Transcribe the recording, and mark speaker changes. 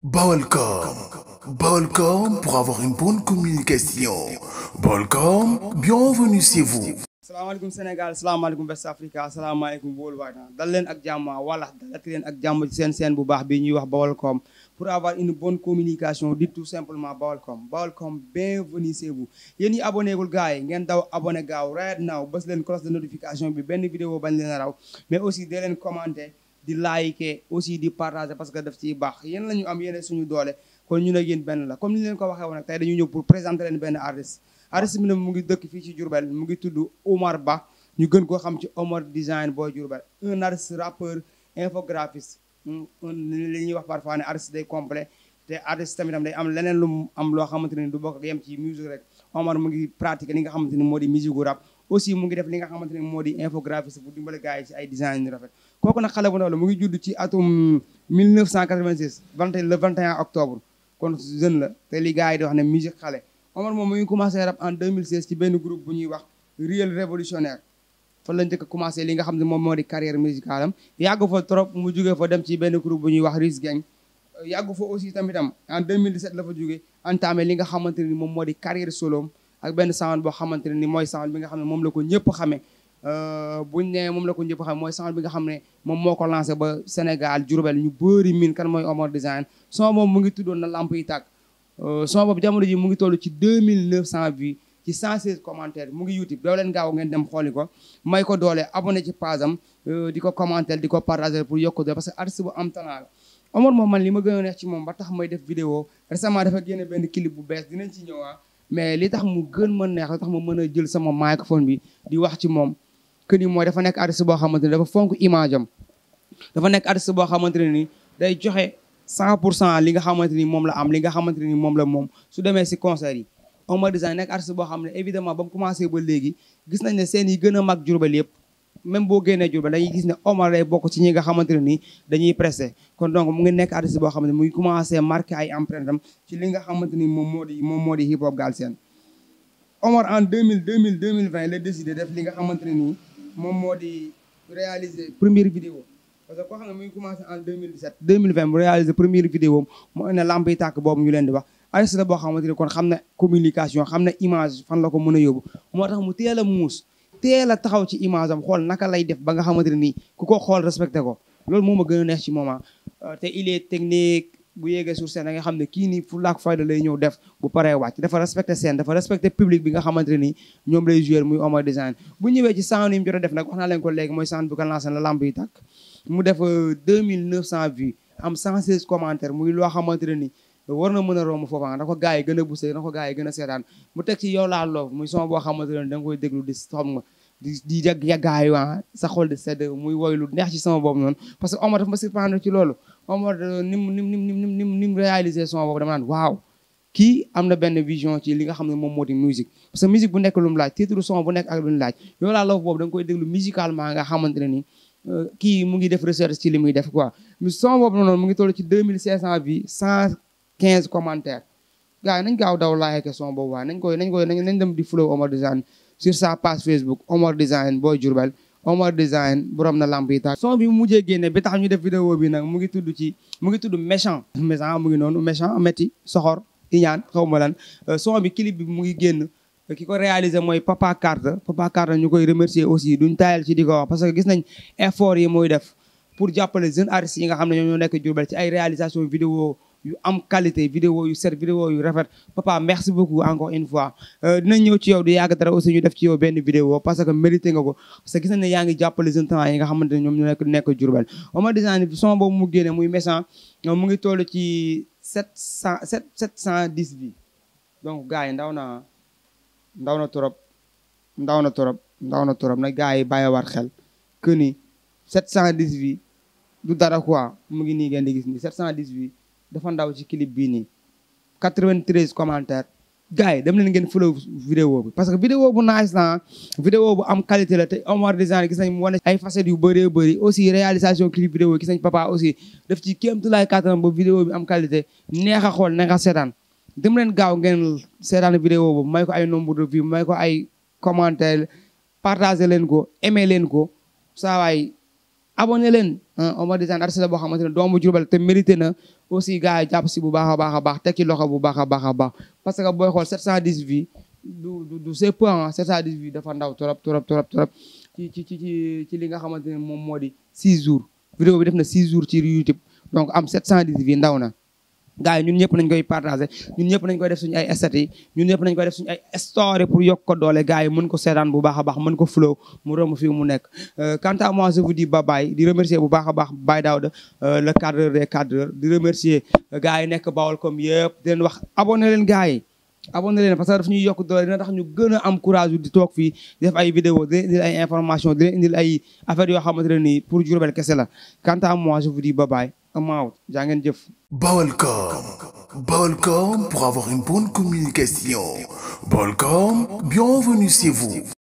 Speaker 1: Baol Com. Baol Com pour avoir une bonne communication. Baol Com, bienvenue chez vous.
Speaker 2: salaamaaleykum Sénégal salaamaaleykum West Africa salaamaaleykum worldwide dal leen ak jàmm wala dalati leen ak jàmm ci seen bu baax bi ñuy wax Baol Com pour avoir une bonne communication dit tout simplement Baol Com. Baol Com, bienvenue chez vous. yéen ñi abonné gul gars yi ngeen daw abonné gaaw right now bës leen cloche de notification bi benn vidéo bañ leen a raw mais aussi dee leen commenter di liker aussi di partager parce que daf ciy baax yéen la ñu am yéen suñu doole kon ñu ak yéen benn la comme ni leen ko waxee woon nag tey dañu ñëw pour présenter leen benn artiste bi nag mu ngi dëkk fii ci Diourbel mu ngi tudd Omar Ba ñu gën koo xam ci Omar Design Boy Diourbel un artiste rappeur infographiste li ñuy wax parfois ne artiste day complet te artiste tamit day am leneen lu mu am loo xamante ne du bokk ak yem ci musique rek Omar mu ngi pratiquer li nga xamante ni moo di musique gu rap aussi mu ngi def li nga xamante ne moo di infographiste bu dimbale gars yi ci ay design yu rafet kooku nag xale bu ndaw la mu ngi judd ci atum 1986 le 21 octobre kon jeune la te li gars yi di wax ne musique xale Omar moom mu ngi commencé rap en 2016 ci benn groupe bu ñuy wax Real Révolutionnaire fa la njëkk a commencé li nga xam ne moom moo di carrière musicale am yàgg fa trop mu jógee fa dem ci benn groupe bu ñuy wax Riz Gang yàgg fa aussi tamitam en 2017 la fa jógee entamé li nga xamante ni moom moo di carrière solo ak benn sound boo xamante ne ni mooy sound bi nga xam ne moom la ko ñëpp xamee buñ ne moom la ko ñëpp xamee mooy sound bi nga xam ne moom moo ko lancé ba Sénégal Diourbel ñu bëri miin kan mooy Omar Design son moom mu ngi tuddoon na lamp yi tàkk son boobu jamono ji mu ngi toll ci 2900 vues ci 116 commentaires mu ngi YouTube doo leen gaaw ngeen dem xooli ko may ko doole abonné ci page am di ko commenter di ko partager pour yokk doole parce que artiste bu am talent la Omar moom man li ma gën a neex ci moom ba tax may def vidéo récemment dafa génne benn clip bu bees dinañ ci ñëwaat mais li tax mu gën ma neex li tax ma mën a jël sama microphone bi di wax ci moom que ni mooy dafa nekk artiste boo xamante ne dafa fonk image am dafa nekk artiste boo xamante ne ni day joxe 100% li nga xamante ni moom la am li nga xamante ni moom la moom su demee si concert yi Omar Design nekk artiste boo xam ne évidemment ba mu commencé ba léegi gis nañ ne seen yi gën a mag Diourbel yëpp même boo génnee Diourbel dañuy gis ne Omar lay bokk ci ñi nga xamante ne nii dañuy pressé kon donc mu ngi nekk artiste boo xam ne mu ngi commencé marqué ay empreinte am ci li nga xamante ni moom moo di hip hop galsen Omar en 2020 la décidé def li nga xamante ne nii moom moo di réaliser première vidéo parce que koo xam ne mu ngi commencé en 2020 mu réalisé première vidéo mu ne lamp yi tàkk boobu ñu leen di wax artiste la boo xamante ni kon xam na communication xam na image fan la ko mën a yóbbu moo tax mu teel a muus teel a taxaw ci image am xool naka lay def ba nga xamante ne nii ku ko xool respecté ko loolu moo ma gën a neex ci moment te il est technique bu yéegee sur scène da nga xam ne kii nii fu laak fayda lay ñëw def bu paree wàcc dafa respecté scène dafa respecté public bi nga xamante ne nii ñoom lay jouer muy Omar Design bu ñëwee ci sound yi mu jot a def nag wax naa leen ko léegi mooy sound bu ko lancé la lamp yi tàkk mu def 2900 vues am 116 commentaires muy loo xamante ne ni war na mën a romb foofu na ko gars yi gën a bousee na ko gars yi gën a seetaan mu teg ci yow laa loof muy son boo xamante ne da nga koy déglu di xam nga di yàggaayu sa xol di sedd muy woy lu neex ci sama boobu noonu parce que Omar dafa ma surprendre ci loolu Omar ni mu réalisé son boobu dama naan waaw kii am na benn vision ci li nga xam ne moom moo di musique parce que musique bu nekk lu mu laaj titre son bu nekk ak lu mu laaj yow laa loof boobu da nga koy déglu musicalement nga xamante ne ni kii mu ngi def recherche ci li muy def quoi son boobu noonu mu ngi toll ci 2500 vues 115 commentaires gars yi nañ gaaw daw like son boobu waaye nañ dem di follow Omar Design sur sa page Facebook Omar Design Boy Diourbel Omar Design borom na lamp yi taal son bi mu mujjee génne bi tax ñu def vidéo bi nag mu ngi tudd Méchant mu ngi noonu méchant métti soxor iñaan xaw ma lan son bi clip bi mu ngi génn ki ko réalisé mooy Papa Carta ñu koy remercier aussi duñ tayal ci di ko wax parce que gis nañ effort yi mooy def pour jàppale jeunes artistes yi nga xam ne ñoom ñoo nekk Diourbel ci ay réalisation vidéo yu am qualité vidéo yu set vidéo yu rafet Papa merci beaucoup encore une fois dinañ ñëw ci yow di yàgg dara aussi ñu def ci yow benn vidéo parce que mérité nga ko parce que gis nañ ne yaa ngi jàppale jeunes talents yi nga xamante ne ñoom ñoo nekk Diourbel Omar Design son boobu mu génne muy Méchant mu ngi toll ci 710 bi donc gars yi ndaw na trop nag gars yi bàyyiwaat xel que ni 710 bi du dara quoi mu ngi nii ngeen di gis ni 710 bi dafa ndaw ci clip bii nii 93 commentaires gars yi dem leen ngeen follow vidéo bi parce que vidéo bu nice la vidéo bu am qualité la te Omar Design gis nañ mu wane ay facettes yu bëree bëri aussi réalisation clip vidéo gis nañ Papa aussi def ci kéemtulaay kàttanam ba vidéo bi am qualité neex a xool neex a seetaan dem leen gaaw ngeen seetaan vidéo boobu may ko ay nombre de vues may ko ay commentaires partager leen ko aimer leen ko saa waay abonné leen Omar Design artiste la boo xamante ne doomu Diourbel te mérité na aussi gars yi jàpp si bu baax a baax teg ci loxo bu baax a baax parce que booy xool 710 vues du c'est peu 710 vues dafa ndaw trop ci li nga xamante ne moom moo di 6 jours vidéo bi def na 6 jours ci YouTube donc am 710 vues ndaw na gars yi ñun ñëpp nañ koy partagé ñun ñëpp nañ koy def suñu ay statut ñun ñëpp nañ koy def suñu ay story pour yokk ko doole gars yi mën ko seetaan bu baax a baax mën ko flow mu romb fii mu nekk quant à moi je vous dis bye bye di remercier bu baax a baax Baye Daouda le cadreur des cadreurs di remercier gars yi nekk Baol Com yëpp di leen wax abonné leen gars yi abonné leen parce que daf ñuy yokk doole dina tax ñu gën a am courage di toog fii di def ay vidéo di leen indil ay information di leen indil ay affaires yoo xamante ne nii pour Diourbel kese la quant à moi je vous dis bye bye amaaw jaa ngeen jëf.
Speaker 1: Baol Com pour avoir une bonne communication. Baol Com, bienvenue chez vous.